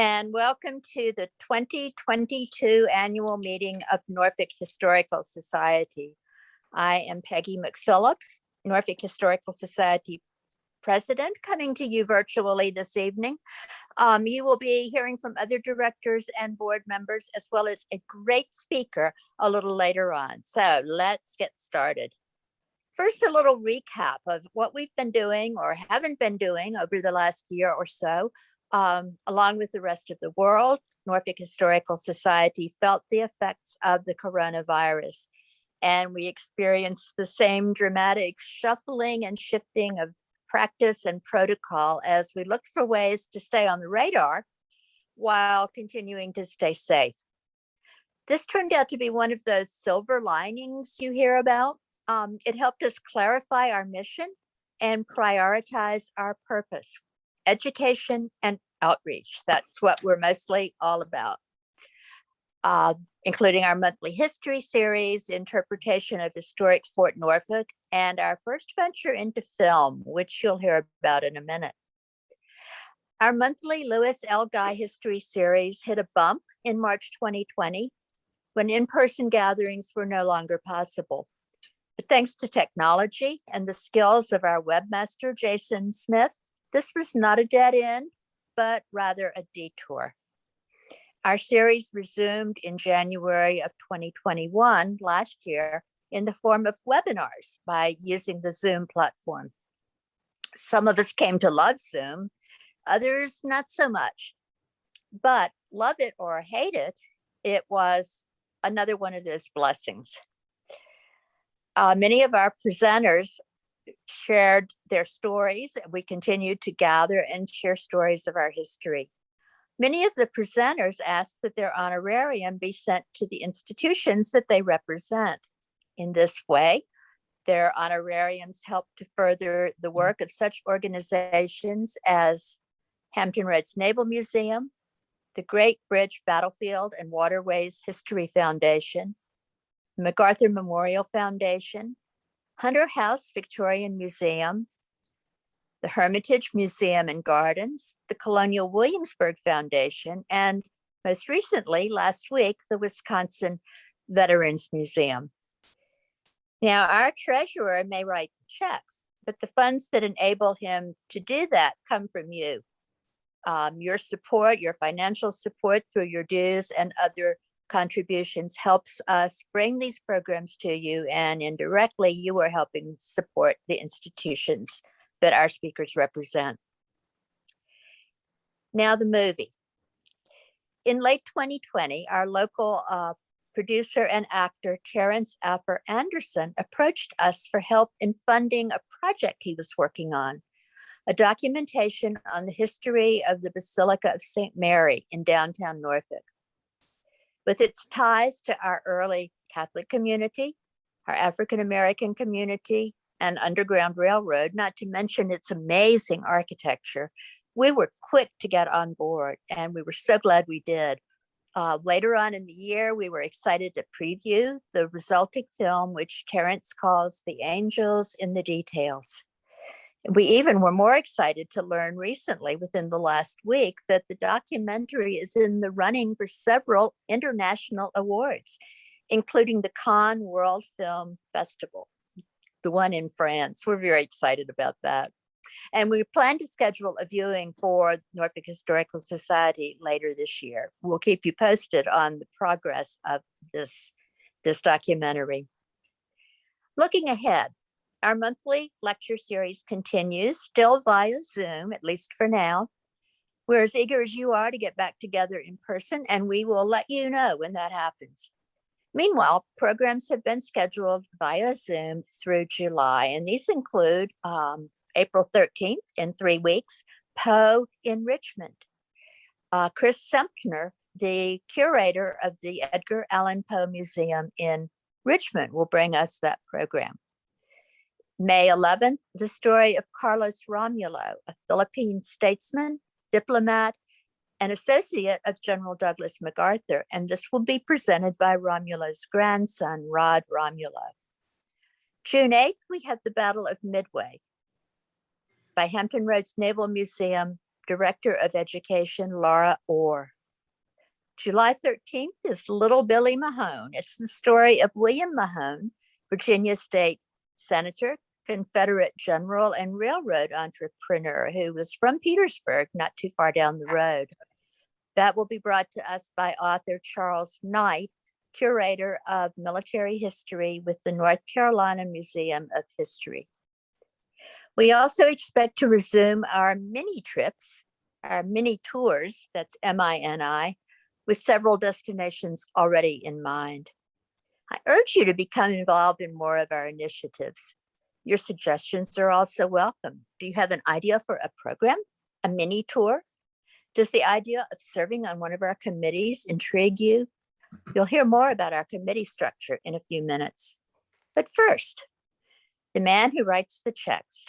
And welcome to the 2022 annual meeting of Norfolk Historical Society. I am Peggy McPhillips, Norfolk Historical Society President, coming to you virtually this evening. You will be hearing from other directors and board members, as well as a great speaker a little later on. So let's get started. First, a little recap of what we've been doing or haven't been doing over the last year or so. Along with the rest of the world, Norfolk Historical Society felt the effects of the coronavirus, and we experienced the same dramatic shuffling and shifting of practice and protocol as we looked for ways to stay on the radar while continuing to stay safe. This turned out to be one of those silver linings you hear about. It helped us clarify our mission and prioritize our purpose. Education and outreach. That's what we're mostly all about, including our monthly history series, interpretation of Historic Fort Norfolk, and our first venture into film, which you'll hear about in a minute. Our monthly Lewis L. Guy history series hit a bump in March 2020 when in-person gatherings were no longer possible. But thanks to technology and the skills of our webmaster, Jason Smith, this was not a dead end, but rather a detour. Our series resumed in January of 2021, last year, in the form of webinars by using the Zoom platform. Some of us came to love Zoom, others not so much. But love it or hate it, it was another one of those blessings. Many of our presenters shared their stories. We continued to gather and share stories of our history. Many of the presenters asked that their honorarium be sent to the institutions that they represent. In this way, their honorariums help to further the work of such organizations as Hampton Roads Naval Museum, the Great Bridge Battlefield and Waterways History Foundation, MacArthur Memorial Foundation, Hunter House Victorian Museum, the Hermitage Museum and Gardens, the Colonial Williamsburg Foundation, and most recently, last week, the Wisconsin Veterans Museum. Now, our treasurer may write the checks, but the funds that enable him to do that come from you. Your support, your financial support through your dues and other contributions helps us bring these programs to you, and indirectly you are helping support the institutions that our speakers represent. Now the movie. In late 2020, our local producer and actor Terrence Affer Anderson approached us for help in funding a project he was working on, a documentation on the history of the Basilica of St. Mary in downtown Norfolk. With its ties to our early Catholic community, our African-American community, and Underground Railroad, not to mention its amazing architecture, we were quick to get on board, and we were so glad we did. Later on in the year, we were excited to preview the resulting film, which Terrence calls The Angels in the Details. We even were more excited to learn recently, within the last week, that the documentary is in the running for several international awards, including the Cannes World Film Festival, the one in France. We're very excited about that. And we plan to schedule a viewing for Norfolk Historical Society later this year. We'll keep you posted on the progress of this documentary. Looking ahead, our monthly lecture series continues, still via Zoom, at least for now. We're as eager as you are to get back together in person, and we will let you know when that happens. Meanwhile, programs have been scheduled via Zoom through July, and these include April 13th in 3 weeks, Poe in Richmond. Chris Sempner, the curator of the Edgar Allan Poe Museum in Richmond, will bring us that program. May 11th, the story of Carlos Romulo, a Philippine statesman, diplomat, and associate of General Douglas MacArthur, and this will be presented by Romulo's grandson, Rod Romulo. June 8th, we have the Battle of Midway by Hampton Roads Naval Museum Director of Education, Laura Orr. July 13th is Little Billy Mahone. It's the story of William Mahone, Virginia State Senator, Confederate General, and railroad entrepreneur who was from Petersburg, not too far down the road. That will be brought to us by author Charles Knight, curator of military history with the North Carolina Museum of History. We also expect to resume our mini trips, our mini tours, that's MINI, with several destinations already in mind. I urge you to become involved in more of our initiatives. Your suggestions are also welcome. Do you have an idea for a program, a mini tour? Does the idea of serving on one of our committees intrigue you? You'll hear more about our committee structure in a few minutes. But first, the man who writes the checks.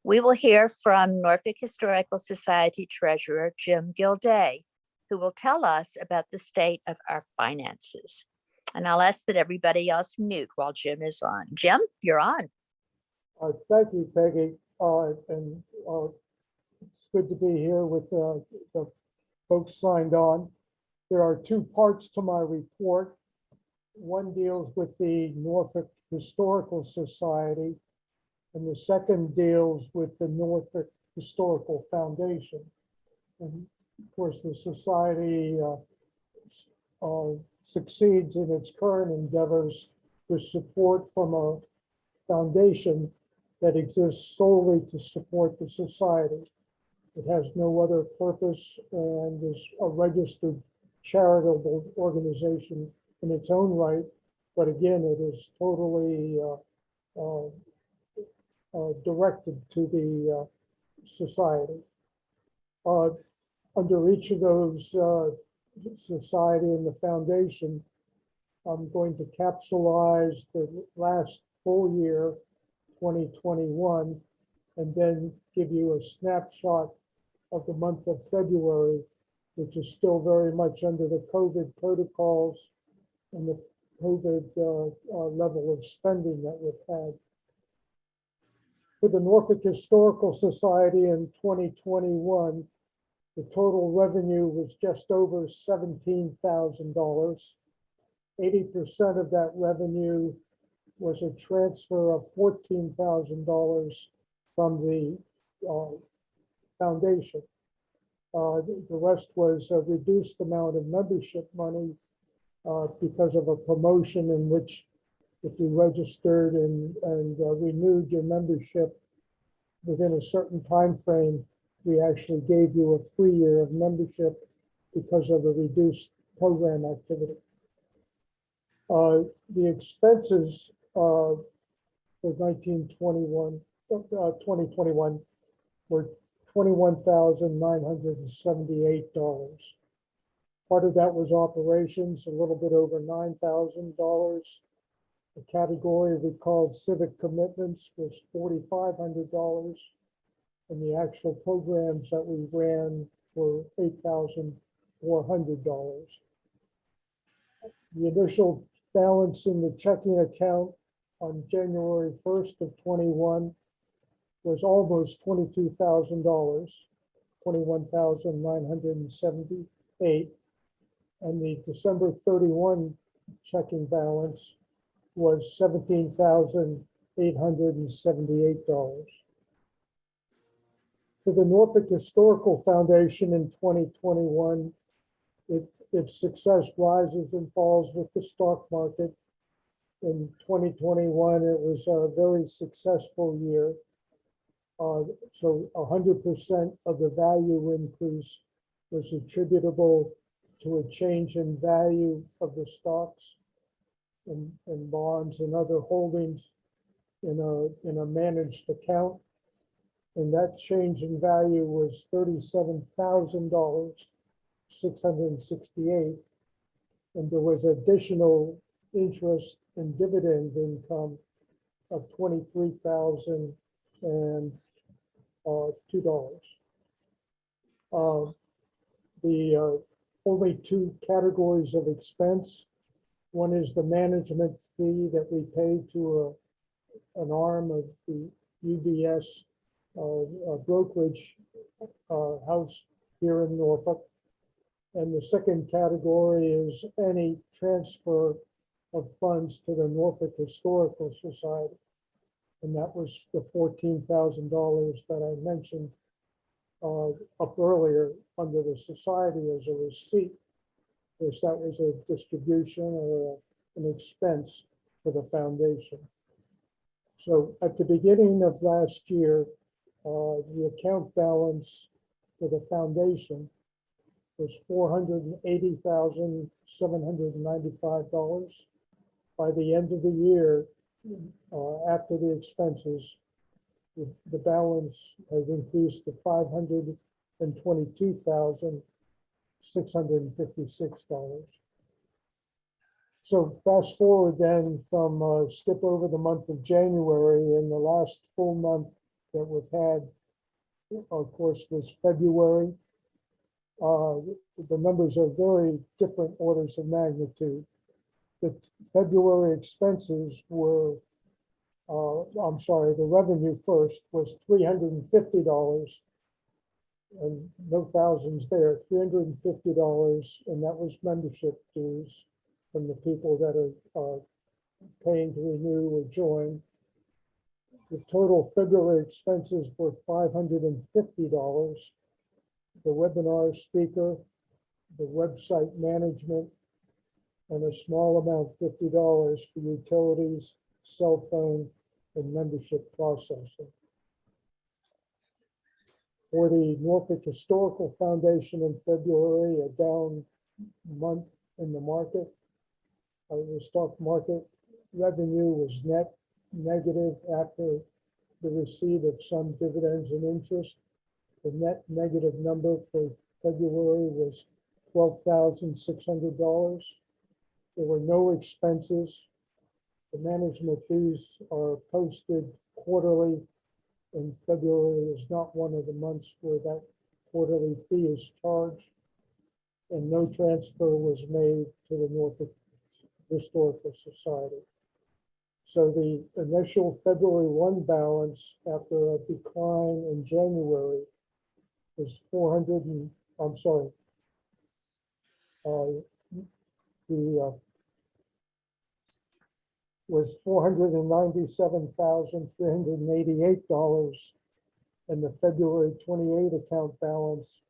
We will hear from Norfolk Historical Society Treasurer Jim Gilday, who will tell us about the state of our finances. And I'll ask that everybody else mute while Jim is on. Jim, you're on. Thank you, Peggy. It's good to be here with the folks signed on. There are two parts to my report. One deals with the Norfolk Historical Society, and the second deals with the Norfolk Historical Foundation. And of course, the society succeeds in its current endeavors with support from a foundation that exists solely to support the society. It has no other purpose and is a registered charitable organization in its own right. But again, it is totally directed to the society. Under each of those, society and the foundation, I'm going to capsulize the last full year, 2021, and then give you a snapshot of the month of February, which is still very much under the COVID protocols and the COVID level of spending that we've had. For the Norfolk Historical Society in 2021, the total revenue was just over $17,000. 80% of that revenue was a transfer of $14,000 from the foundation. The rest was a reduced amount of membership money because of a promotion in which if you registered and renewed your membership within a certain time frame, we actually gave you a free year of membership because of the reduced program activity. The expenses for 2021 were $21,978. Part of that was operations, a little bit over $9,000. The category we called civic commitments was $4,500. And the actual programs that we ran were $8,400. The initial balance in the checking account on January 1st of 21 was almost $22,000, $21,978. And the December 31 checking balance was $17,878. For the Norfolk Historical Foundation in 2021, its success rises and falls with the stock market. In 2021, it was a very successful year. So 100% of the value increase was attributable to a change in value of the stocks and bonds and other holdings in a managed account. And that change in value was $37,668. And there was additional interest and dividend income of $23,002. The only two categories of expense. One is the management fee that we pay to an arm of the UBS brokerage house here in Norfolk. And the second category is any transfer of funds to the Norfolk Historical Society. And that was the $14,000 that I mentioned up earlier under the society as a receipt, because that was a distribution or an expense for the foundation. So at the beginning of last year, the account balance for the foundation was $480,795. By the end of the year, after the expenses, the balance has increased to $522,656. So fast forward then from skip over the month of January, and the last full month that we've had, of course, was February. The numbers are very different orders of magnitude. The February expenses were, the revenue first was $350, and no thousands there, $350, and that was membership dues from the people that are paying to renew or join. The total February expenses were $550. The webinar speaker, the website management, and a small amount, $50 for utilities, cell phone, and membership processing. For the Norfolk Historical Foundation in February, a down month in the market. The stock market revenue was net negative after the receipt of some dividends and interest. The net negative number for February was $12,600. There were no expenses. The management fees are posted quarterly, and February is not one of the months where that quarterly fee is charged, and no transfer was made to the Norfolk Historical Society. So the initial February 1 balance after a decline in January was was $497,388, and the February 28 account balance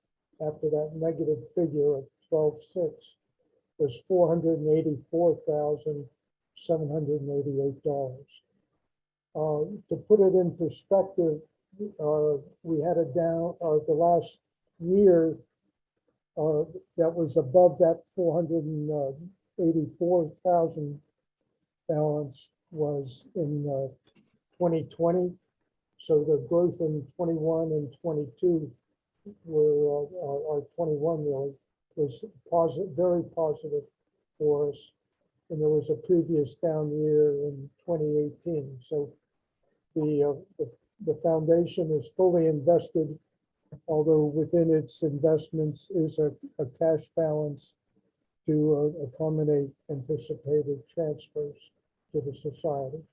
after that negative figure of 12.6 was $484,788. To put it in perspective, we had a down the last year that was above that 484,000 balance was in 2020. So the growth in 21 and 22 were, or 21 really, was positive, very positive for us. And there was a previous down year in 2018. So the foundation is fully invested, although within its investments is a cash balance to accommodate anticipated transfers to the society.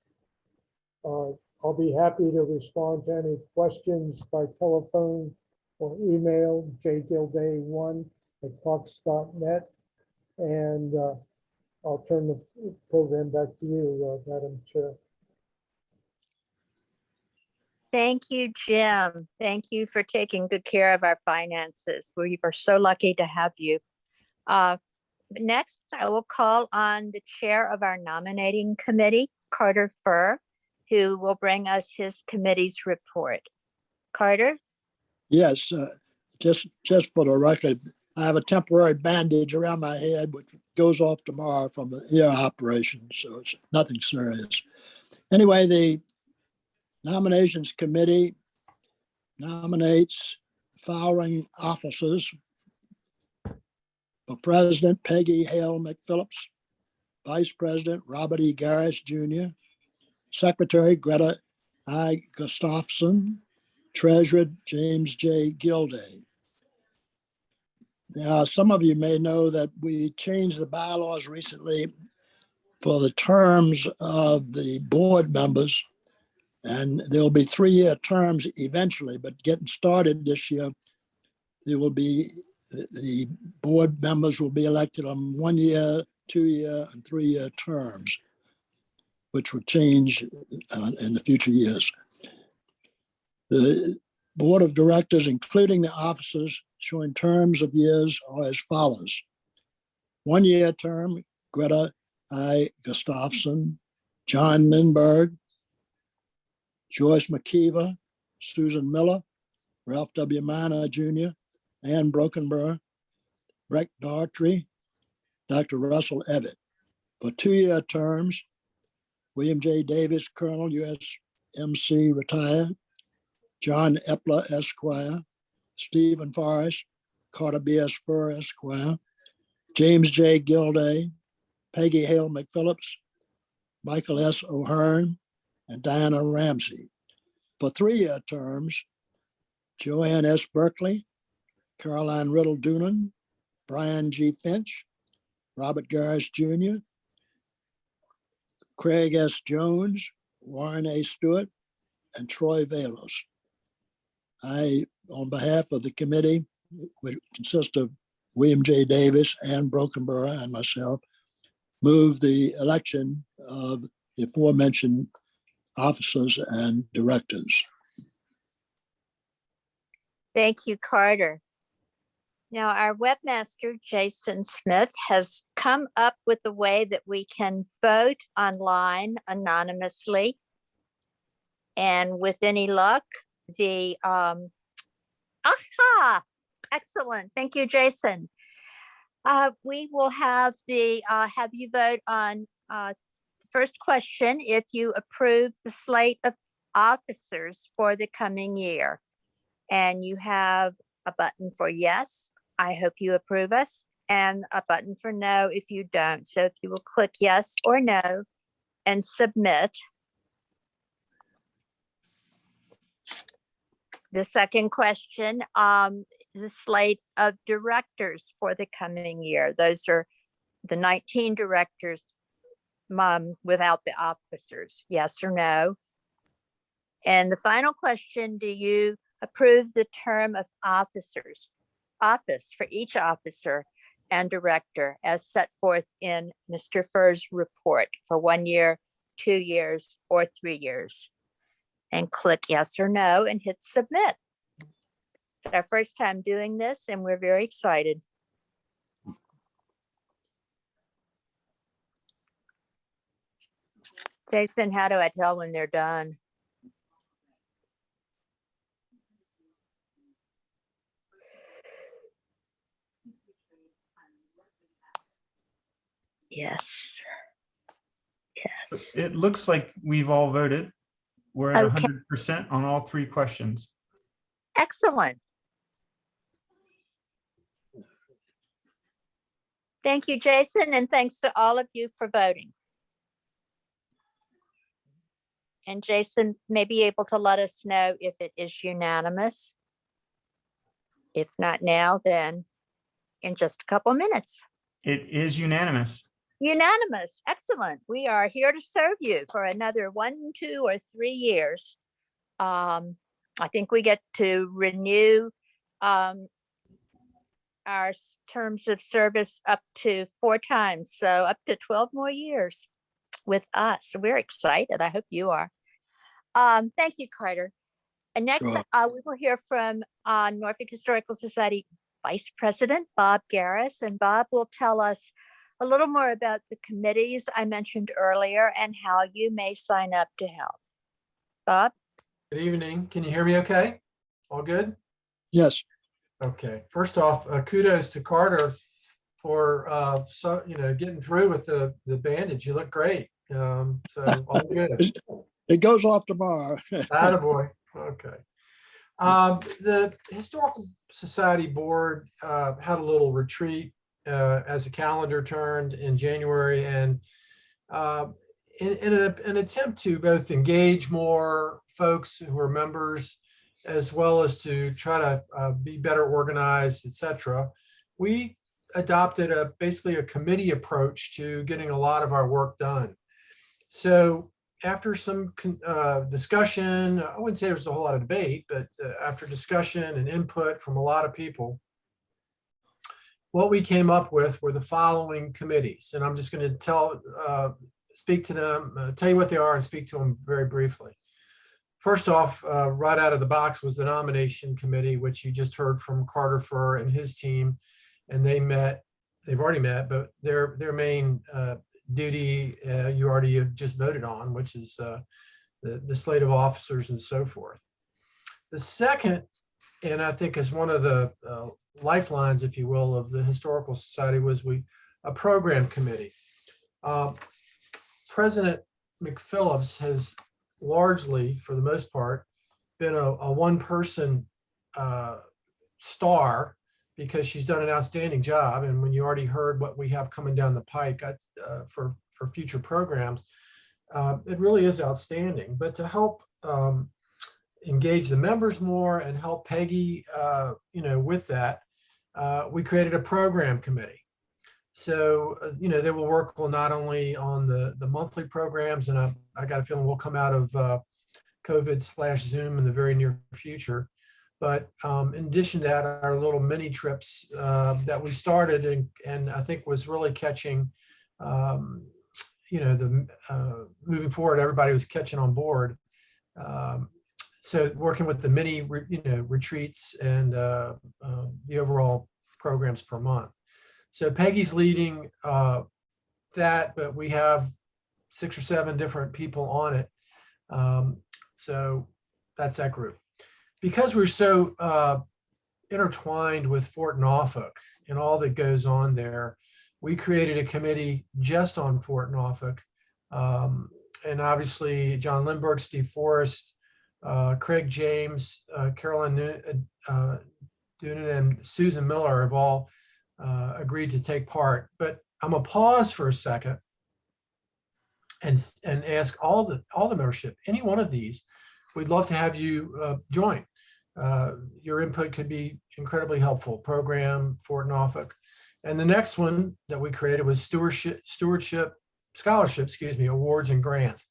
I'll be happy to respond to any questions by telephone or email, jgilday1@cox.net, and I'll turn the program back to you, Madam Chair. Thank you, Jim. Thank you for taking good care of our finances. We are so lucky to have you. Next, I will call on the chair of our nominating committee, Carter Furr, who will bring us his committee's report. Carter? Yes, just for the record, I have a temporary bandage around my head, which goes off tomorrow from the ear operation, so it's nothing serious. Anyway, the nominations committee nominates following officers: for President, Peggy Hale McPhillips; Vice President, Robert E. Garris, Jr.; Secretary, Greta I. Gustafson; Treasurer, James J. Gilday. Now, some of you may know that we changed the bylaws recently for the terms of the board members. And there'll be 3-year terms eventually, but getting started this year, there will be, the board members will be elected on 1-year, 2-year, and 3-year terms, which will change in the future years. The board of directors, including the officers, showing terms of years are as follows. 1-year term, Greta I. Gustafson, John Lindberg, Joyce McKeever, Susan Miller, Ralph W. Manor Jr., Ann Brokenborough, Breck Daughtry, Dr. Russell Evatt. For 2-year terms, William J. Davis, Colonel, USMC, retired, John Epler, Esquire, Stephen Forrest, Carter B.S. Furr, Esquire, James J. Gilday, Peggy Hale McPhillips, Michael S. O'Hearn, and Diana Ramsey. For 3-year terms, Joanne S. Berkeley, Caroline Riddle Doonan, Brian G. Finch, Robert Garris Jr., Craig S. Jones, Warren A. Stewart, and Troy Valos. I, on behalf of the committee, which consists of William J. Davis, Ann Brokenborough, and myself, move the election of the aforementioned officers and directors. Thank you, Carter. Now, our webmaster, Jason Smith, has come up with a way that we can vote online anonymously. And with any luck, excellent. Thank you, Jason. We will have you vote on the first question if you approve the slate of officers for the coming year. And you have a button for yes, I hope you approve us, and a button for no if you don't. So if you will click yes or no and submit. The second question, the slate of directors for the coming year. Those are the 19 directors without the officers, yes or no? And the final question, do you approve the term of office for each officer and director as set forth in Mr. Furr's report for 1 year, 2 years, or 3 years? And click yes or no and hit submit. It's our first time doing this and we're very excited. Jason, how do I tell when they're done? Yes. Yes. It looks like we've all voted. We're at Okay. 100% on all 3 questions. Excellent. Thank you, Jason, and thanks to all of you for voting. And Jason may be able to let us know if it is unanimous. If not now, then in just a couple minutes. It is unanimous. Unanimous. Excellent. We are here to serve you for another 1, 2, or 3 years. I think we get to renew our terms of service up to 4 times, so up to 12 more years with us. We're excited. I hope you are. Thank you, Carter. And next, Sure. we will hear from Norfolk Historical Society Vice President Bob Garris, and Bob will tell us a little more about the committees I mentioned earlier and how you may sign up to help. Bob? Good evening. Can you hear me okay? All good? Yes. Okay. First off, kudos to Carter for getting through with the bandage. You look great. So all good. It goes off tomorrow. Attaboy. Okay. The Historical Society Board had a little retreat as the calendar turned in January, and in an attempt to both engage more folks who are members as well as to try to be better organized, etc., we adopted basically a committee approach to getting a lot of our work done. So after some discussion, I wouldn't say there was a whole lot of debate, but after discussion and input from a lot of people, what we came up with were the following committees. And I'm just going to speak to them, tell you what they are and speak to them very briefly. First off, right out of the box was the nomination committee, which you just heard from Carter Furr and his team. And they've already met, but their main duty you already have just voted on, which is the slate of officers and so forth. The second, and I think is one of the lifelines, if you will, of the Historical Society, was a program committee. President McPhillips has largely, for the most part, been a one-person star, because she's done an outstanding job. And when you already heard what we have coming down the pike for future programs, it really is outstanding. But to help engage the members more and help Peggy, with that, we created a program committee. So, they will work not only on the monthly programs, and I got a feeling we'll come out of COVID/Zoom in the very near future. But in addition to that, our little mini trips that we started and I think was really catching, moving forward, everybody was catching on board. So working with the mini, retreats and the overall programs per month. So Peggy's leading that, but we have 6 or 7 different people on it. So that's that group. Because we're so intertwined with Fort Norfolk and all that goes on there, we created a committee just on Fort Norfolk. And obviously, John Lindbergh, Steve Forrest, Craig James, Carolyn Doonan, and Susan Miller have all agreed to take part. But I'm gonna pause for a second and ask all the membership, any one of these, we'd love to have you join. Your input could be incredibly helpful. Program Fort Norfolk. And the next one that we created was scholarship, awards and grants.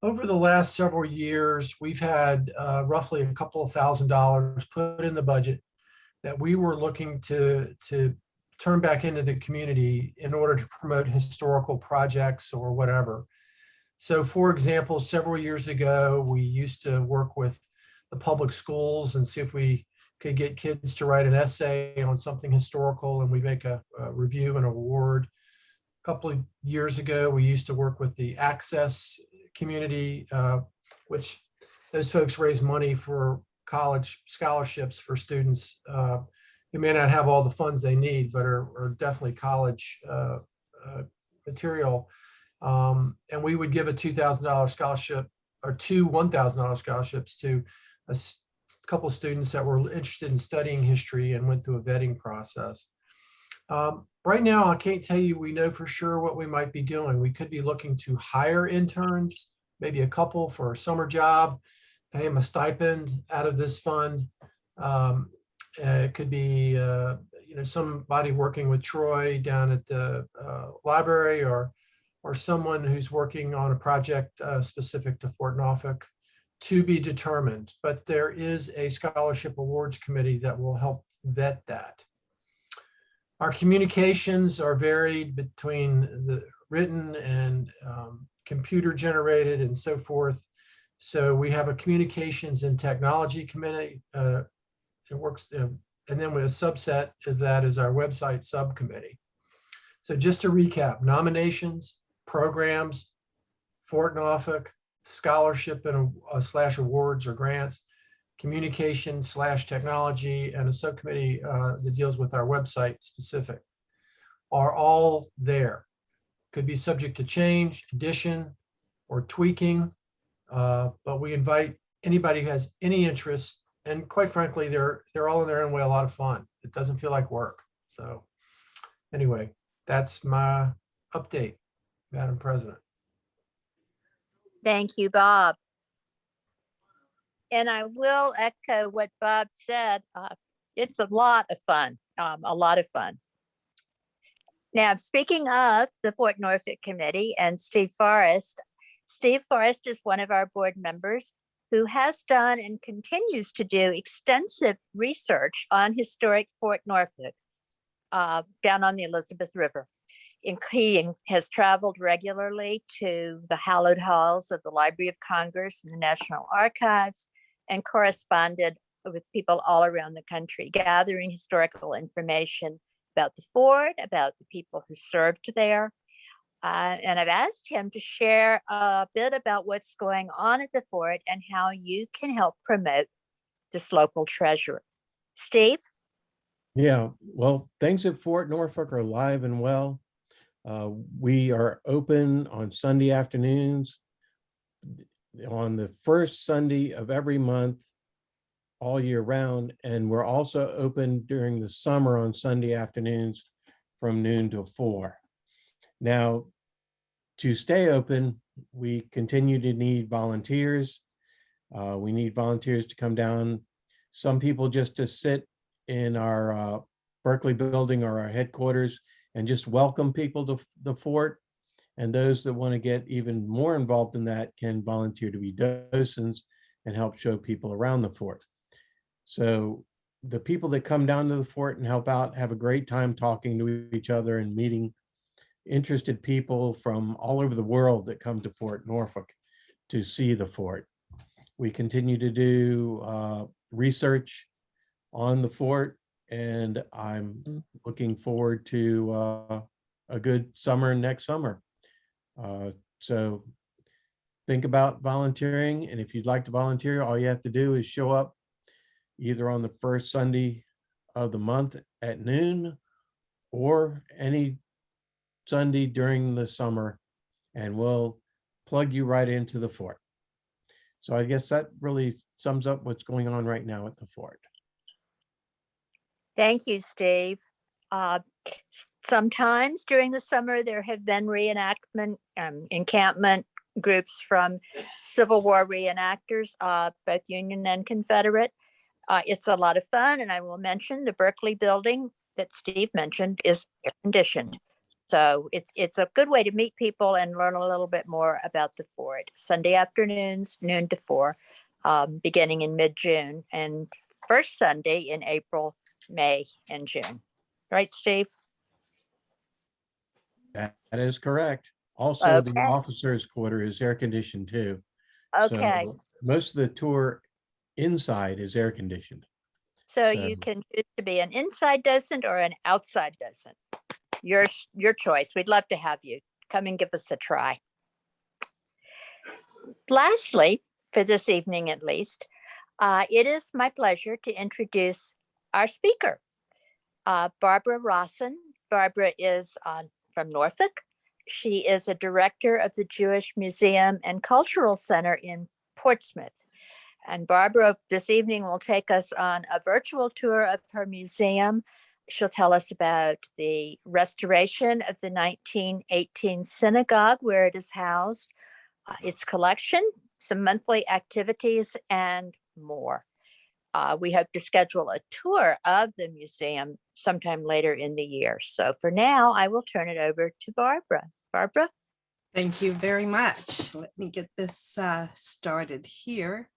Over the last several years, we've had roughly a couple of $1,000s put in the budget that we were looking to turn back into the community in order to promote historical projects or whatever. So for example, several years ago, we used to work with the public schools and see if we could get kids to write an essay on something historical, and we make a review and award. A couple of years ago, we used to work with the Access community, which those folks raise money for college scholarships for students who may not have all the funds they need, but are definitely college material. And we would give a $2,000 scholarship or 2 $1,000 scholarships to a couple of students that were interested in studying history and went through a vetting process. Right now, I can't tell you we know for sure what we might be doing. We could be looking to hire interns, maybe a couple for a summer job, pay them a stipend out of this fund. It could be somebody working with Troy down at the library, or someone who's working on a project specific to Fort Norfolk, to be determined. But there is a scholarship awards committee that will help vet that. Our communications are varied between the written and computer generated and so forth. So we have a communications and technology committee. It works, and then with a subset of that is our website subcommittee. So just to recap: nominations, programs, Fort Norfolk, scholarship and / awards or grants, communication / technology, and a subcommittee that deals with our website specific, are all there. Could be subject to change, addition, or tweaking, but we invite anybody who has any interest. And quite frankly, they're all in their own way a lot of fun. It doesn't feel like work. So anyway, that's my update, Madam President. Thank you, Bob. And I will echo what Bob said. It's a lot of fun, Now, speaking of the Fort Norfolk Committee and Steve Forrest, Steve Forrest is one of our board members who has done and continues to do extensive research on historic Fort Norfolk down on the Elizabeth River. He has traveled regularly to the hallowed halls of the Library of Congress and the National Archives and corresponded with people all around the country, gathering historical information about the fort, about the people who served there. And I've asked him to share a bit about what's going on at the fort and how you can help promote this local treasure. Steve? Yeah, well, things at Fort Norfolk are alive and well. We are open on Sunday afternoons, on the first Sunday of every month, all year round. And we're also open during the summer on Sunday afternoons from noon to 4. Now, to stay open, we continue to need volunteers. We need volunteers to come down. Some people just to sit in our Berkeley building or our headquarters and just welcome people to the fort. And those that want to get even more involved in that can volunteer to be docents and help show people around the fort. So the people that come down to the fort and help out have a great time talking to each other and meeting interested people from all over the world that come to Fort Norfolk to see the fort. We continue to do research on the fort, and I'm looking forward to a good summer next summer. So think about volunteering, and if you'd like to volunteer, all you have to do is show up either on the first Sunday of the month at noon or any Sunday during the summer, and we'll plug you right into the fort. So I guess that really sums up what's going on right now at the fort. Thank you, Steve. Sometimes during the summer, there have been reenactment, encampment groups from Civil War reenactors, both Union and Confederate. It's a lot of fun, and I will mention the Berkeley building that Steve mentioned is air conditioned. So it's a good way to meet people and learn a little bit more about the fort. Sunday afternoons, noon to 4, beginning in mid-June, and first Sunday in April, May, and June. Right, Steve? That is correct. Also, the Okay. officers' quarter is air conditioned too. Okay. So most of the tour inside is air conditioned. So you can choose to be an inside docent or an outside docent. Your choice. We'd love to have you. Come and give us a try. Lastly, for this evening at least, it is my pleasure to introduce our speaker, Barbara Rossen. Barbara is from Norfolk. She is a director of the Jewish Museum and Cultural Center in Portsmouth. And Barbara this evening will take us on a virtual tour of her museum. She'll tell us about the restoration of the 1918 synagogue where it is housed, its collection, some monthly activities, and more. We hope to schedule a tour of the museum sometime later in the year. So for now, I will turn it over to Barbara. Barbara? Thank you very much. Let me get this started here.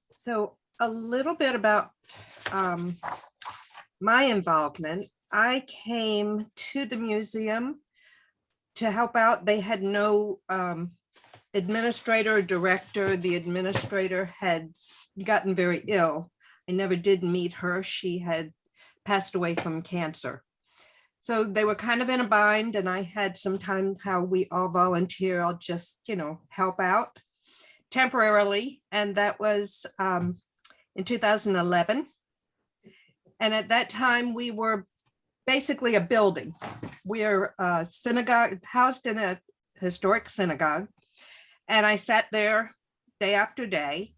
So a little bit about my involvement. I came to the museum to help out. They had no administrator or director. The administrator had gotten very ill. I never did meet her. She had passed away from cancer. So they were kind of in a bind, and I had some time how we all volunteer. I'll just, help out temporarily. And that was in 2011. And at that time, we were basically a building. We're a synagogue, housed in a historic synagogue. And I sat there day after day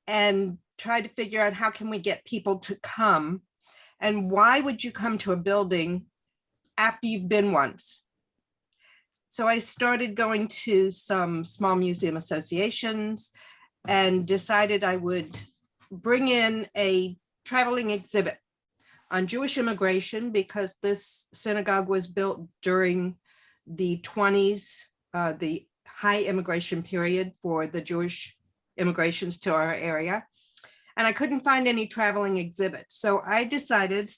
and tried to figure out how can we get people to come, and why would you come to a building after you've been once? So I started going to some small museum associations and decided I would bring in a traveling exhibit on Jewish immigration, because this synagogue was built during the 20s, the high immigration period for the Jewish immigrations to our area. And I couldn't find any traveling exhibits. So I decided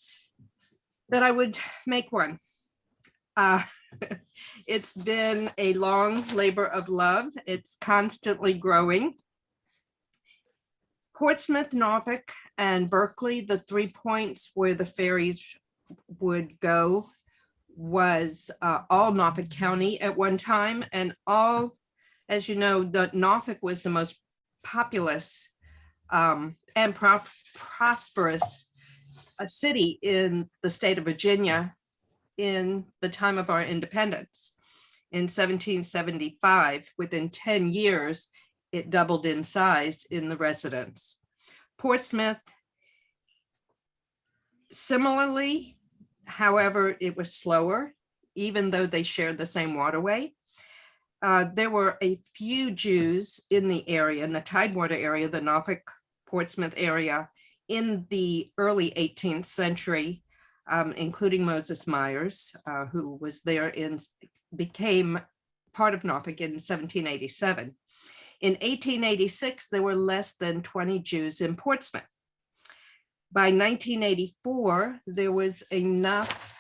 that I would make one. It's been a long labor of love. It's constantly growing. Portsmouth, Norfolk, and Berkeley, the 3 points where the ferries would go, was all Norfolk County at one time. And all, as you know, the Norfolk was the most populous and prosperous city in the state of Virginia in the time of our independence. In 1775, within 10 years, it doubled in size in the residents. Portsmouth, similarly, however, it was slower, even though they shared the same waterway. There were a few Jews in the area, in the Tidewater area, the Norfolk, Portsmouth area, in the early 18th century, including Moses Myers, who was there and became part of Norfolk in 1787. In 1886, there were less than 20 Jews in Portsmouth. By 1984, there was enough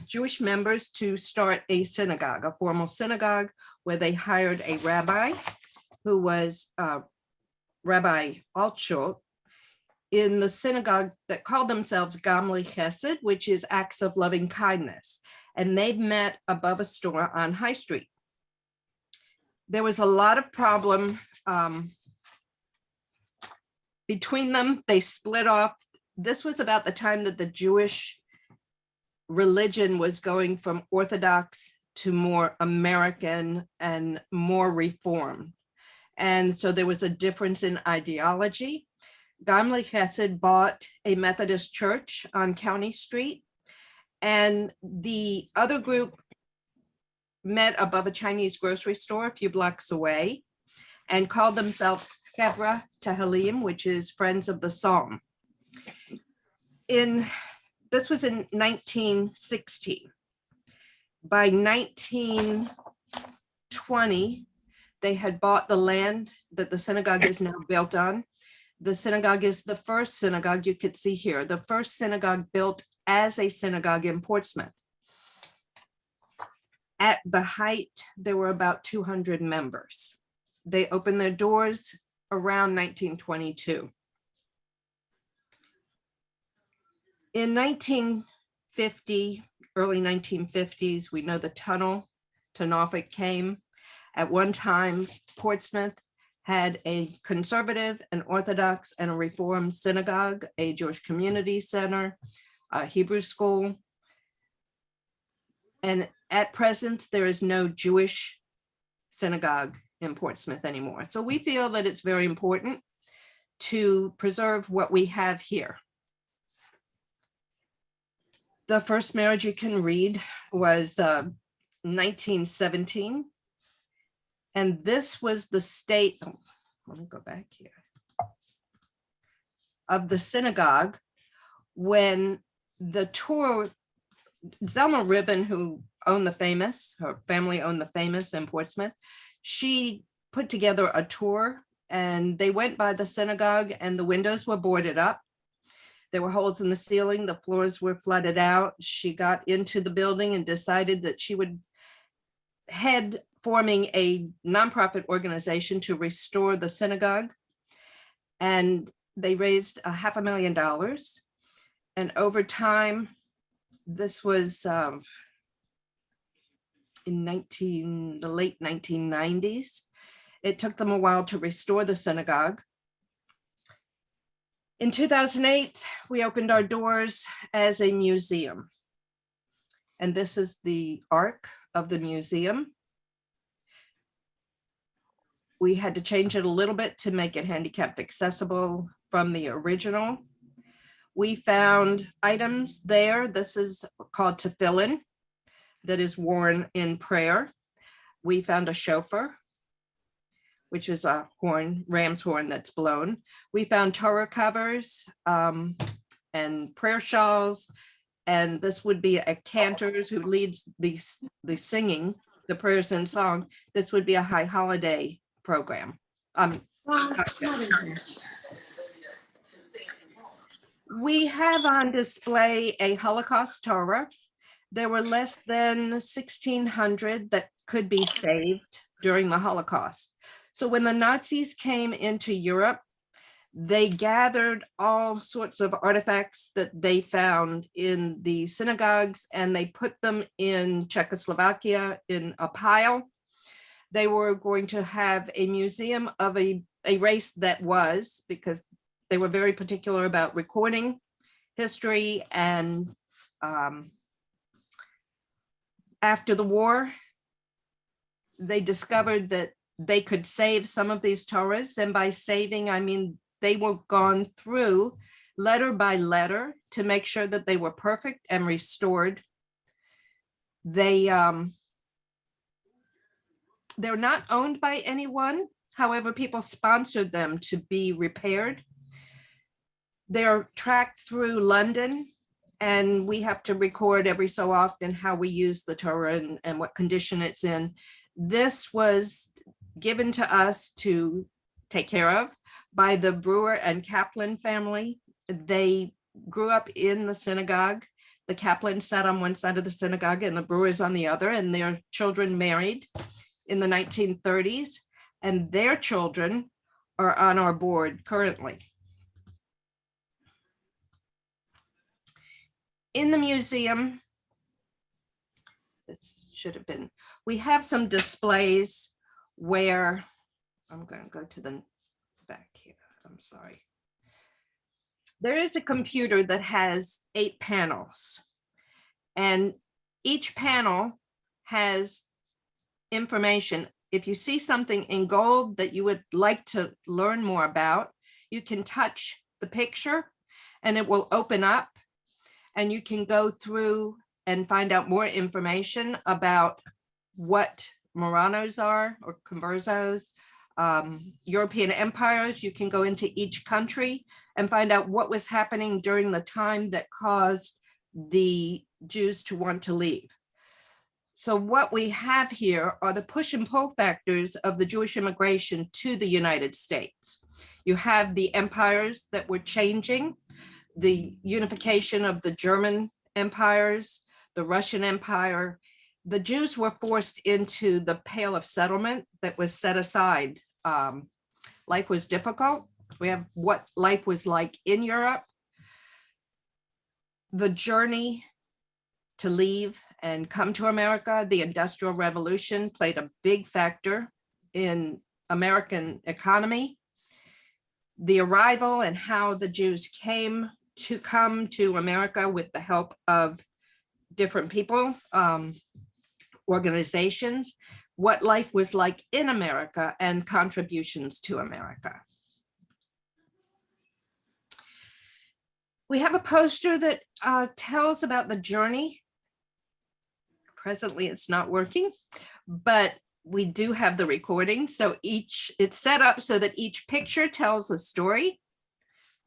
Jewish members to start a synagogue, a formal synagogue, where they hired a rabbi who was Rabbi Altschul, in the synagogue that called themselves Gamli Chesed, which is acts of loving kindness. And they met above a store on High Street. There was a lot of problem between them. They split off. This was about the time that the Jewish religion was going from Orthodox to more American and more Reformed. And so there was a difference in ideology. Gamli Chesed bought a Methodist church on County Street, and the other group met above a Chinese grocery store a few blocks away and called themselves Chevra T'helim, which is Friends of the Psalm. This was in 1916. By 1920, they had bought the land that the synagogue is now built on. The synagogue is the first synagogue you could see here, the first synagogue built as a synagogue in Portsmouth. At the height, there were about 200 members. They opened their doors around 1922. In 1950, early 1950s, we know the tunnel to Norfolk came. At one time, Portsmouth had a conservative, an Orthodox, and a Reformed synagogue, a Jewish community center, a Hebrew school. And at present, there is no Jewish synagogue in Portsmouth anymore. So we feel that it's very important to preserve what we have here. The first marriage you can read was 1917. And this was the state, let me go back here, of the synagogue when the tour, Zelma Ribbon, who owned the Famous, her family owned the Famous in Portsmouth, she put together a tour and they went by the synagogue and the windows were boarded up. There were holes in the ceiling, the floors were flooded out. She got into the building and decided that she would head forming a nonprofit organization to restore the synagogue. And they raised $500,000. And over time, this was in the late 1990s. It took them a while to restore the synagogue. In 2008, we opened our doors as a museum. And this is the arc of the museum. We had to change it a little bit to make it handicapped accessible from the original. We found items there. This is called tefillin. that is worn in prayer. We found a shofar, which is a horn, ram's horn that's blown. We found Torah covers and prayer shawls. And this would be a cantor who leads the singing, the prayers and song. This would be a high holiday program. We have on display a Holocaust Torah. There were less than 1,600 that could be saved during the Holocaust. So when the Nazis came into Europe, they gathered all sorts of artifacts that they found in the synagogues and they put them in Czechoslovakia in a pile. They were going to have a museum of a race that was, because they were very particular about recording history. And after the war, they discovered that they could save some of these Torahs. And by saving, I mean, they were gone through letter by letter to make sure that they were perfect and restored. They're not owned by anyone. However, people sponsored them to be repaired. They're tracked through London, and we have to record every so often how we use the Torah and what condition it's in. This was given to us to take care of by the Brewer and Kaplan family. They grew up in the synagogue. The Kaplan sat on one side of the synagogue and the Brewers on the other, and their children married in the 1930s, and their children are on our board currently. In the museum, this should have been, we have some displays where, I'm going to go to the back here, I'm sorry. There is a computer that has 8 panels, and each panel has information. If you see something in gold that you would like to learn more about, you can touch the picture and it will open up, and you can go through and find out more information about what Marranos are, or conversos, European empires. You can go into each country and find out what was happening during the time that caused the Jews to want to leave. So what we have here are the push and pull factors of the Jewish immigration to the United States. You have the empires that were changing, the unification of the German empires, the Russian Empire. The Jews were forced into the Pale of Settlement that was set aside. Life was difficult. We have what life was like in Europe. The journey to leave and come to America, the Industrial Revolution played a big factor in American economy. The arrival and how the Jews come to America with the help of different people, organizations, what life was like in America and contributions to America. We have a poster that tells about the journey. Presently, it's not working, but we do have the recording. So it's set up so that each picture tells a story.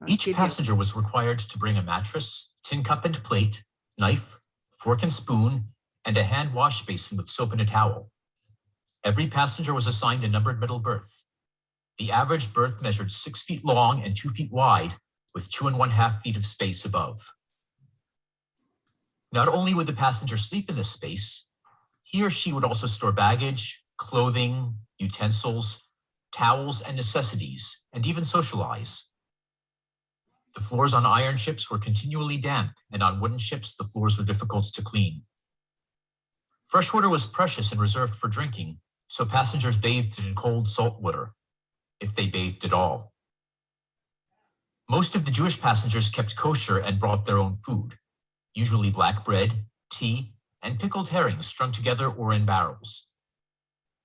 Each passenger was required to bring a mattress, tin cup and plate, knife, fork and spoon, and a hand wash basin with soap and a towel. Every passenger was assigned a numbered middle berth. The average berth measured 6 feet long and 2 feet wide, with 2½ feet of space above. Not only would the passenger sleep in this space, he or she would also store baggage, clothing, utensils, towels, and necessities, and even socialize. The floors on iron ships were continually damp, and on wooden ships, the floors were difficult to clean. Fresh water was precious and reserved for drinking, so passengers bathed in cold salt water, if they bathed at all. Most of the Jewish passengers kept kosher and brought their own food, usually black bread, tea, and pickled herring strung together or in barrels.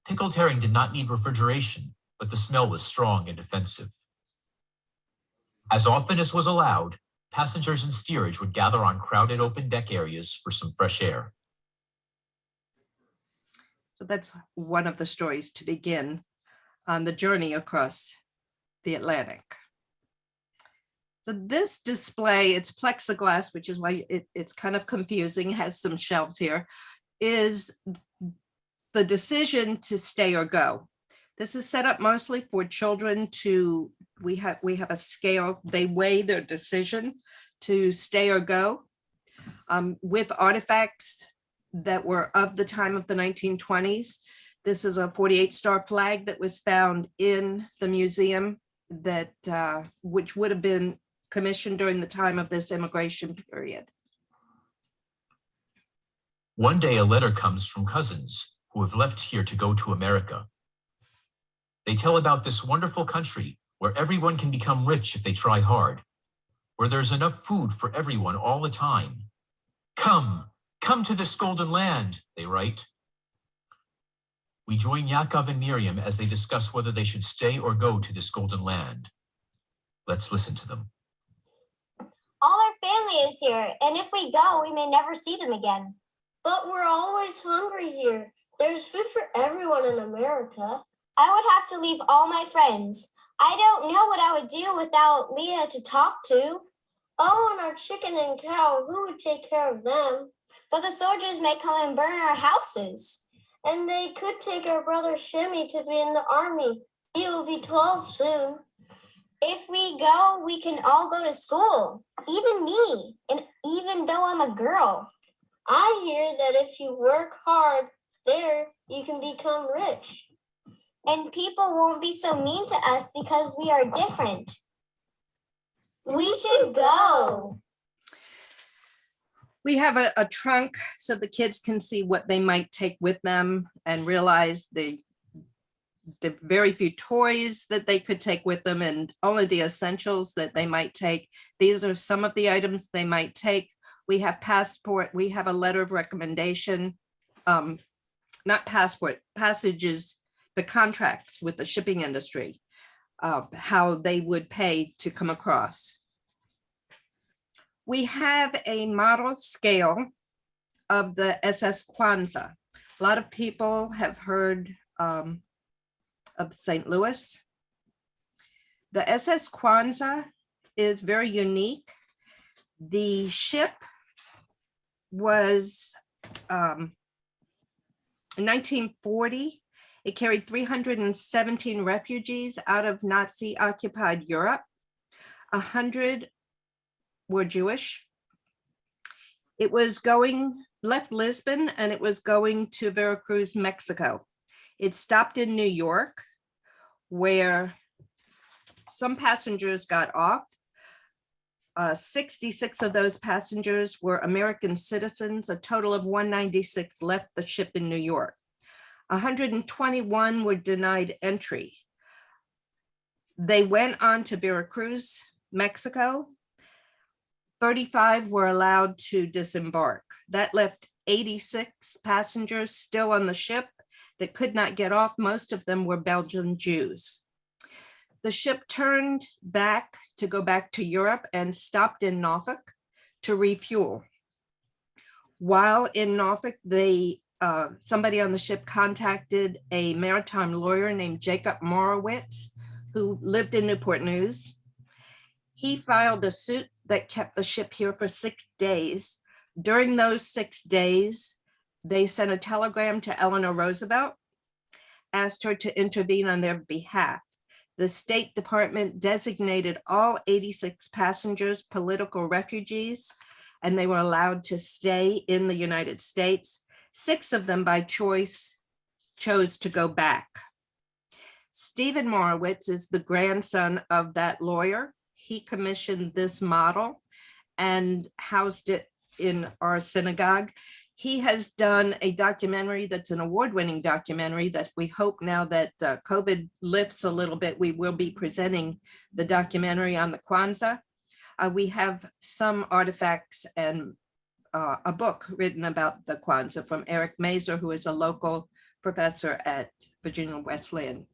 Pickled herring did not need refrigeration, but the smell was strong and offensive. As often as was allowed, passengers in steerage would gather on crowded open deck areas for some fresh air. So that's one of the stories to begin on the journey across the Atlantic. So this display, it's plexiglass, which is why it's kind of confusing, has some shelves here, is the decision to stay or go. This is set up mostly for children to, we have a scale, they weigh their decision to stay or go with artifacts that were of the time of the 1920s. This is a 48-star flag that was found in the museum that which would have been commissioned during the time of this immigration period. One day, a letter comes from cousins who have left here to go to America. They tell about this wonderful country where everyone can become rich if they try hard, where there's enough food for everyone all the time. Come to this golden land, they write. We join Yaakov and Miriam as they discuss whether they should stay or go to this golden land. Let's listen to them. All our family is here, and if we go, we may never see them again. But we're always hungry here. There's food for everyone in America. I would have to leave all my friends. I don't know what I would do without Leah to talk to. Oh, and our chicken and cow, who would take care of them? But the soldiers may come and burn our houses. And they could take our brother Shimmy to be in the army. He will be 12 soon. If we go, we can all go to school, even me, and even though I'm a girl. I hear that if you work hard there, you can become rich. And people won't be so mean to us because we are different. We should go. We have a trunk so the kids can see what they might take with them and realize the very few toys that they could take with them and only the essentials that they might take. These are some of the items they might take. We have passport, we have a letter of recommendation, not passport, passages, the contracts with the shipping industry, how they would pay to come across. We have a model scale of the Ss Kwanzaa. A lot of people have heard of St. Louis. The Ss Kwanzaa is very unique. The ship was in 1940. It carried 317 refugees out of Nazi-occupied Europe. 100 were Jewish. It was left Lisbon and it was going to Veracruz, Mexico. It stopped in New York where some passengers got off. 66 of those passengers were American citizens. A total of 196 left the ship in New York. 121 were denied entry. They went on to Veracruz, Mexico. 35 were allowed to disembark. That left 86 passengers still on the ship that could not get off. Most of them were Belgian Jews. The ship turned back to go back to Europe and stopped in Norfolk to refuel. While in Norfolk, somebody on the ship contacted a maritime lawyer named Jacob Morowitz, who lived in Newport News. He filed a suit that kept the ship here for 6 days. During those 6 days, they sent a telegram to Eleanor Roosevelt, asked her to intervene on their behalf. The State Department designated all 86 passengers political refugees, and they were allowed to stay in the United States. 6 of them by choice chose to go back. Stephen Morowitz is the grandson of that lawyer. He commissioned this model and housed it in our synagogue. He has done a documentary that's an award-winning documentary that we hope now that COVID lifts a little bit, we will be presenting the documentary on the Kwanzaa. We have some artifacts and a book written about the Kwanzaa from Eric Mazer, who is a local professor at Virginia Wesleyan.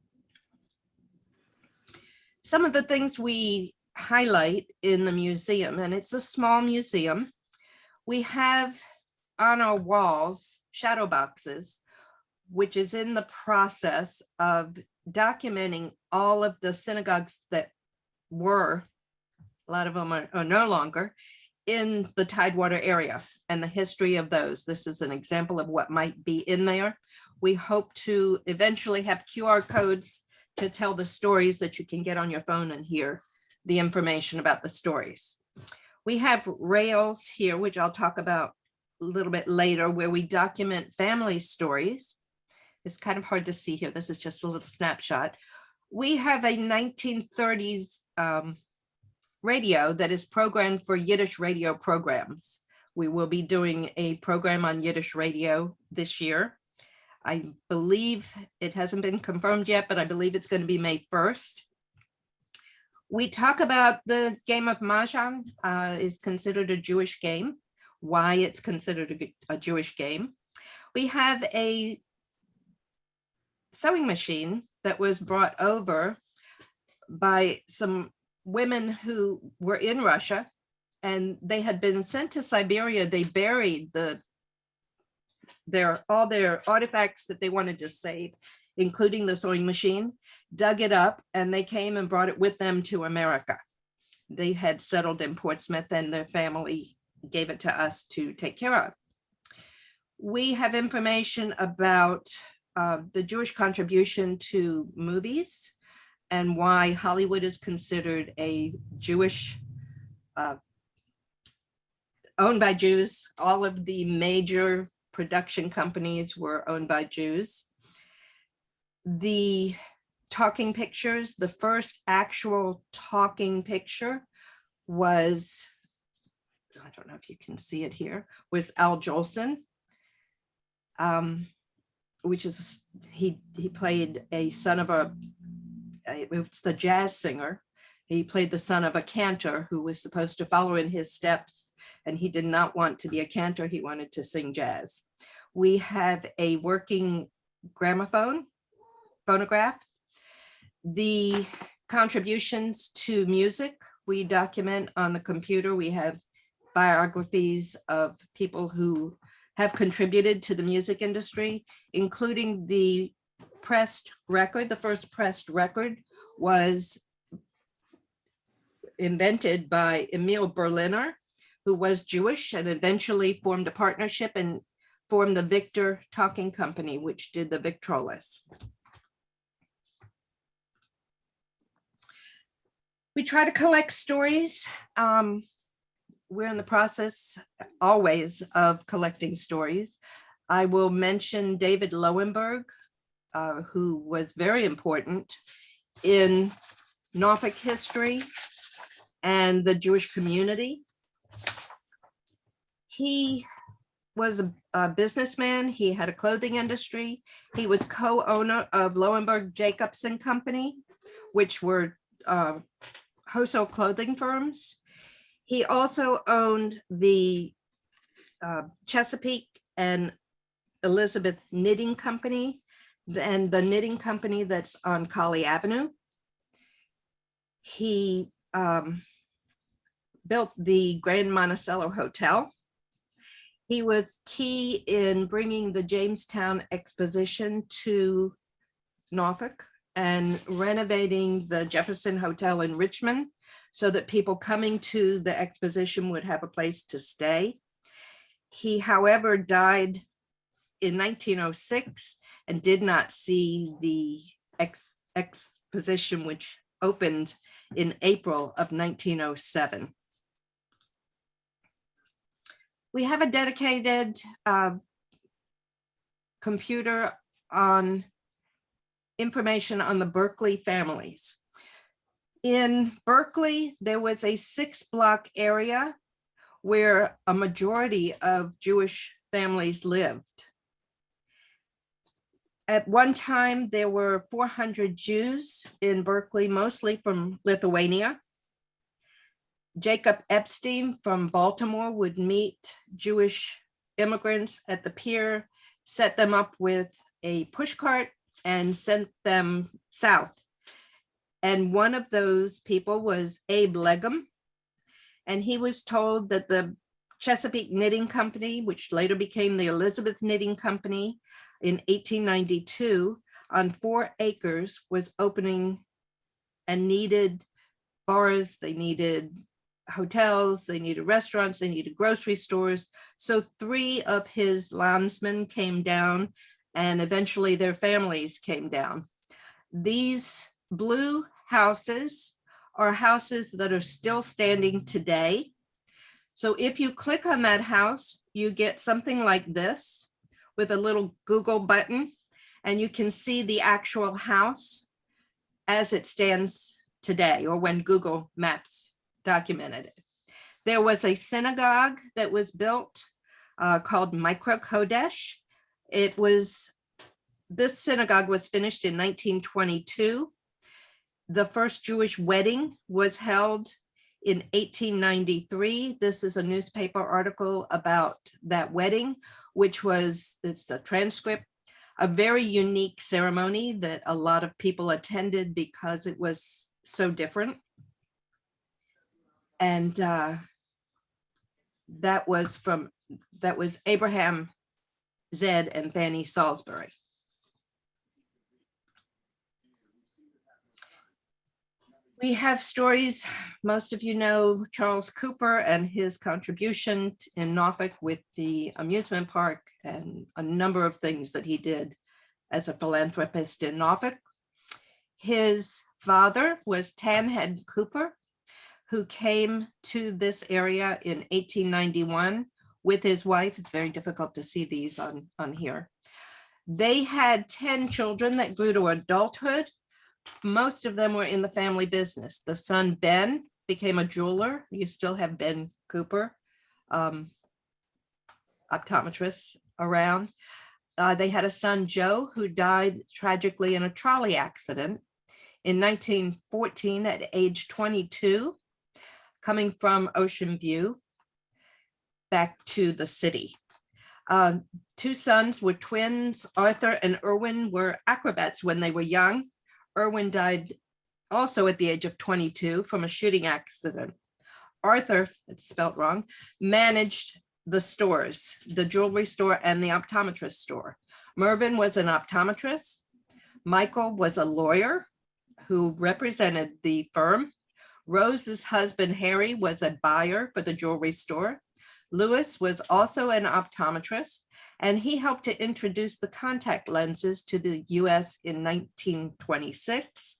Some of the things we highlight in the museum, and it's a small museum, we have on our walls shadow boxes which is in the process of documenting all of the synagogues that were, a lot of them are no longer, in the Tidewater area and the history of those. This is an example of what might be in there. We hope to eventually have QR codes to tell the stories that you can get on your phone and hear the information about the stories. We have rails here, which I'll talk about a little bit later, where we document family stories. It's kind of hard to see here. This is just a little snapshot. We have a 1930s radio that is programmed for Yiddish radio programs. We will be doing a program on Yiddish radio this year. I believe it hasn't been confirmed yet, but I believe it's going to be May 1st. We talk about the game of Mahjong is considered a Jewish game, why it's considered a Jewish game. We have a sewing machine that was brought over by some women who were in Russia, and they had been sent to Siberia. They buried all their artifacts that they wanted to save, including the sewing machine, dug it up, and they came and brought it with them to America. They had settled in Portsmouth, and their family gave it to us to take care of. We have information about the Jewish contribution to movies and why Hollywood is considered a Jewish, owned by Jews. All of the major production companies were owned by Jews. The talking pictures, the first actual talking picture was, I don't know if you can see it here, was Al Jolson, which is, he played a son of it's the jazz singer. He played the son of a cantor who was supposed to follow in his steps, and he did not want to be a cantor. He wanted to sing jazz. We have a working phonograph. The contributions to music we document on the computer. We have biographies of people who have contributed to the music industry, including the pressed record. The first pressed record was invented by Emil Berliner, who was Jewish and eventually formed a partnership and formed the Victor Talking Company, which did the Victrolas. We try to collect stories. We're in the process always of collecting stories. I will mention David Lowenberg, who was very important in Norfolk history and the Jewish community. He was a businessman. He had a clothing industry. He was co-owner of Lowenberg Jacobson Company, which were wholesale clothing firms. He also owned the Chesapeake and Elizabeth Knitting Company and the knitting company that's on Colley Avenue. He built the Grand Monticello Hotel. He was key in bringing the Jamestown Exposition to Norfolk and renovating the Jefferson Hotel in Richmond so that people coming to the exposition would have a place to stay. He, however, died in 1906 and did not see the exposition, which opened in April of 1907. We have a dedicated computer on information on the Berkeley families. In Berkeley, there was a 6-block area where a majority of Jewish families lived. At one time, there were 400 Jews in Berkeley, mostly from Lithuania. Jacob Epstein from Baltimore would meet Jewish immigrants at the pier, set them up with a pushcart, and sent them south. And one of those people was Abe Legum. And he was told that the Chesapeake Knitting Company, which later became the Elizabeth Knitting Company, in 1892 on 4 acres was opening and needed bars, they needed hotels, they needed restaurants, they needed grocery stores. So 3 of his landsmen came down, and eventually their families came down. These blue houses are houses that are still standing today. So if you click on that house, you get something like this with a little Google button, and you can see the actual house as it stands today, or when Google Maps documented it. There was a synagogue that was built called Micro Kodesh. This synagogue was finished in 1922. The first Jewish wedding was held in 1893. This is a newspaper article about that wedding, it's a transcript, a very unique ceremony that a lot of people attended because it was so different. And that was Abraham Zed and Fanny Salisbury. We have stories, most of you know Charles Cooper and his contribution in Norfolk with the amusement park and a number of things that he did as a philanthropist in Norfolk. His father was Tanhead Cooper, who came to this area in 1891 with his wife. It's very difficult to see these on here. They had 10 children that grew to adulthood. Most of them were in the family business. The son, Ben, became a jeweler. You still have Ben Cooper, optometrist around. They had a son, Joe, who died tragically in a trolley accident in 1914 at age 22, coming from Ocean View back to the city. 2 sons were twins. Arthur and Erwin were acrobats when they were young. Erwin died also at the age of 22 from a shooting accident. Arthur, it's spelled wrong, managed the stores, the jewelry store and the optometrist store. Mervyn was an optometrist. Michael was a lawyer who represented the firm. Rose's husband, Harry, was a buyer for the jewelry store. Lewis was also an optometrist, and he helped to introduce the contact lenses to the US in 1926.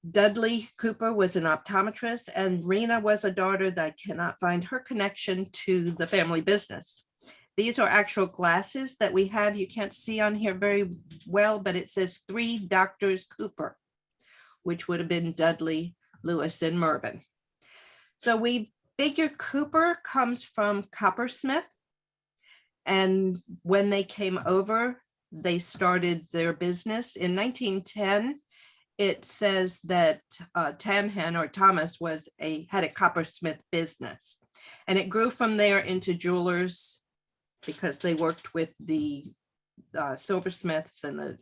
Dudley Cooper was an optometrist, and Rena was a daughter that I cannot find her connection to the family business. These are actual glasses that we have. You can't see on here very well, but it says 3 Doctors Cooper, which would have been Dudley, Lewis, and Mervyn. So we figure Cooper comes from coppersmith. And when they came over, they started their business. In 1910, it says that Tanhan or Thomas had a coppersmith business. And it grew from there into jewelers because they worked with the silversmiths and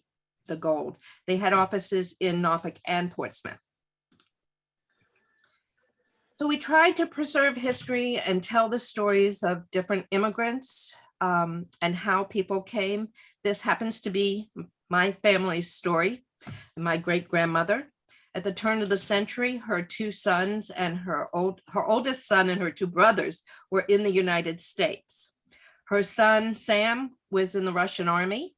the gold. They had offices in Norfolk and Portsmouth. So we tried to preserve history and tell the stories of different immigrants and how people came. This happens to be my family's story. My great-grandmother. At the turn of the century, her 2 sons and her oldest son and her 2 brothers were in the United States. Her son, Sam, was in the Russian army.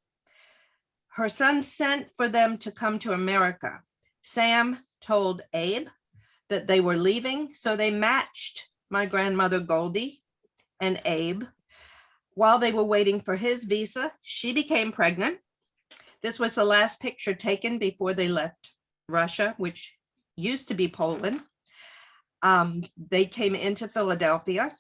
Her son sent for them to come to America. Sam told Abe that they were leaving, so they matched my grandmother Goldie and Abe. While they were waiting for his visa, she became pregnant. This was the last picture taken before they left Russia, which used to be Poland. They came into Philadelphia.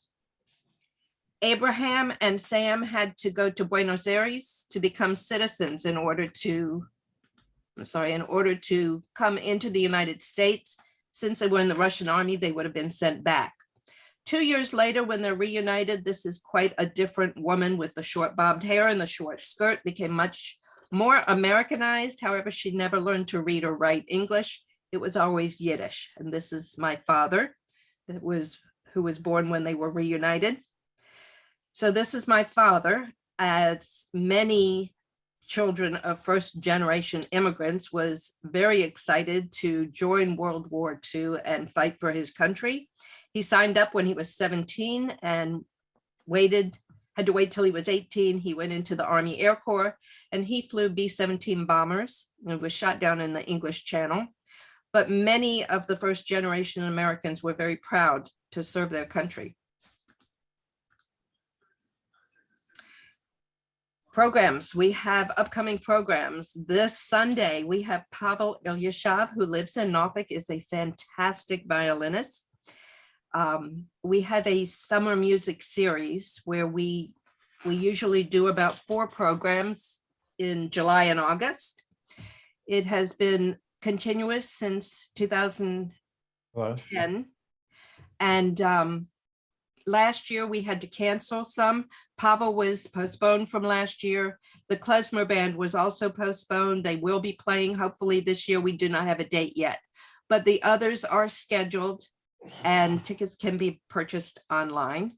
Abraham and Sam had to go to Buenos Aires to become citizens in order to come into the United States. Since they were in the Russian army, they would have been sent back. 2 years later, when they're reunited, this is quite a different woman with the short bobbed hair and the short skirt, became much more Americanized. However, she never learned to read or write English. It was always Yiddish. And this is my father, who was born when they were reunited. So this is my father. As many children of first generation immigrants, was very excited to join World War II and fight for his country. He signed up when he was 17 and had to wait till he was 18. He went into the Army Air Corps and he flew B-17 bombers and was shot down in the English Channel. But many of the first generation Americans were very proud to serve their country. Programs, we have upcoming programs. This Sunday, we have Pavel Ilyashev, who lives in Norfolk, is a fantastic violinist. We have a summer music series where we usually do about 4 programs in July and August. It has been continuous since 2010. And last year we had to cancel some. Pavel was postponed from last year. The klezmer band was also postponed. They will be playing hopefully this year. We do not have a date yet, but the others are scheduled and tickets can be purchased online.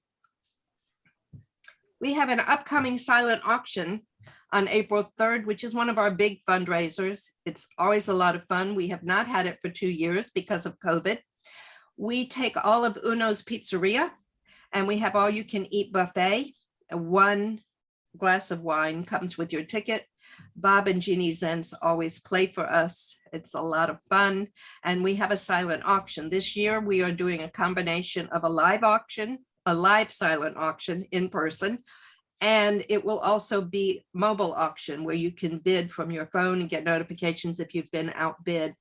We have an upcoming silent auction on April 3rd, which is one of our big fundraisers. It's always a lot of fun. We have not had it for 2 years because of COVID. We take all of Uno's Pizzeria and we have all you can eat buffet. 1 glass of wine comes with your ticket. Bob and Jeannie Zentz always play for us. It's a lot of fun. And we have a silent auction. This year, we are doing a combination of a live auction, a live silent auction in person, and it will also be mobile auction where you can bid from your phone and get notifications if you've been outbid.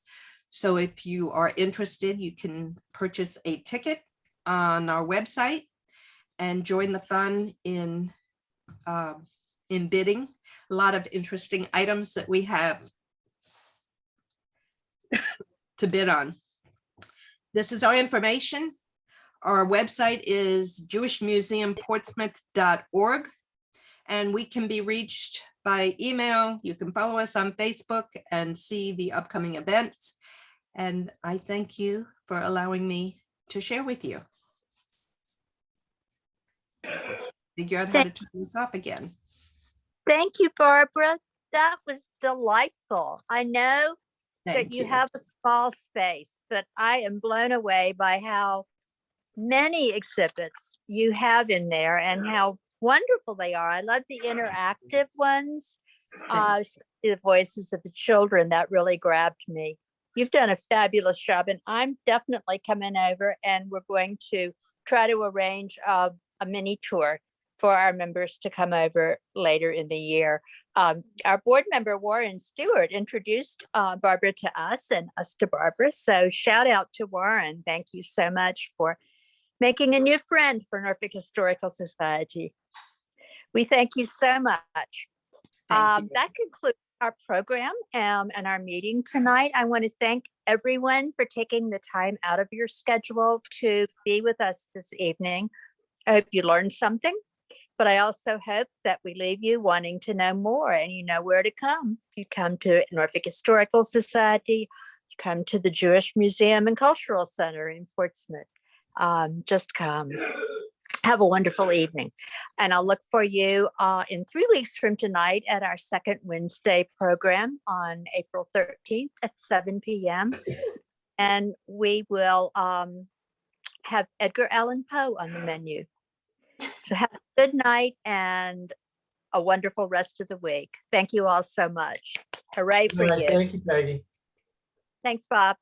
So if you are interested, you can purchase a ticket on our website and join the fun in bidding. A lot of interesting items that we have to bid on. This is our information. Our website is jewishmuseumportsmouth.org, and we can be reached by email. You can follow us on Facebook and see the upcoming events. And I thank you for allowing me to share with you. Figure out how to turn this off again. Thank you, Barbara. That was delightful. I know that Thank you have a small space, but I am blown away by how many exhibits you have in there and how wonderful they are. I love the interactive ones, the voices of the children. That really grabbed me. You've done a fabulous job, and I'm definitely coming over, and we're going to try to arrange a mini tour for our members to come over later in the year. Our board member, Warren Stewart, introduced Barbara to us and us to Barbara. So shout out to Warren. Thank you so much for making a new friend for Norfolk Historical Society. We thank you so much. That concludes our program and our meeting tonight. I want to thank everyone for taking the time out of your schedule to be with us this evening. I hope you learned something, but I also hope that we leave you wanting to know more, and you know where to come. You come to Norfolk Historical Society, you come to the Jewish Museum and Cultural Center in Portsmouth. Just come. Have a wonderful evening. And I'll look for you in 3 weeks from tonight at our second Wednesday program on April 13th at 7 p.m. And we will have Edgar Allan Poe on the menu. So have a good night and a wonderful rest of the week. Thank you all so much. Hooray for you. Thank you, Peggy. Thanks, Bob.